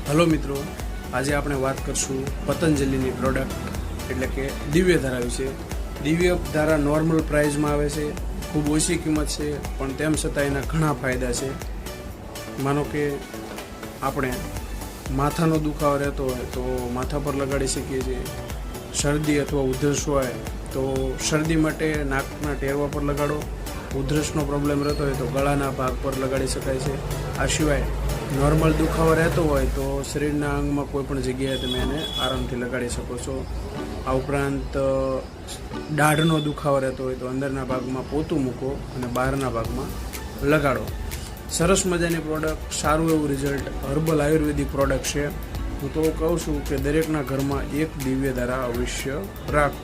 Hello મિત્રો, આજે આપણે વાત કરશું પતંજલિની પ્રોડક્ટ એટલે કે દિવ્યધારા વિશે. દિવ્યધારા નોર્મલ પ્રાઇઝમાં આવે છે, ખૂબ ઓછી કિંમત છે, પણ તેમ છતાં એના ઘણા ફાયદા છે. માનો કે આપણે માથાનો દુખાવો રહેતો હોય તો માથા પર લગાડી શકીએ છીએ. શરદી અથવા ઉધરસ હોય તો શરદી માટે નાકના ટેરવા પર લગાડો. ઉધરસનો પ્રોબ્લેમ રહેતો હોય તો ગળાના ભાગ પર લગાડી શકાય છે. આ સિવાય નોર્મલ દુખાવો રહેતો હોય તો શરીરના અંગમાં કોઈ પણ જગ્યાએ તમે એને આરામથી લગાડી શકો છો. આ ઉપરાંત દાઢનો દુખાવો રહેતો હોય તો અંદરના ભાગમાં પોતું મૂકો અને બહારના ભાગમાં લગાડો. સરસ મજાની પ્રોડક્ટ, સારું એવું રિઝલ્ટ, હર્બલ આયુર્વેદિક પ્રોડક્ટ છે. હું તો કહું છું કે દરેકના ઘરમાં એક દિવ્યધારા અવશ્ય રાખો.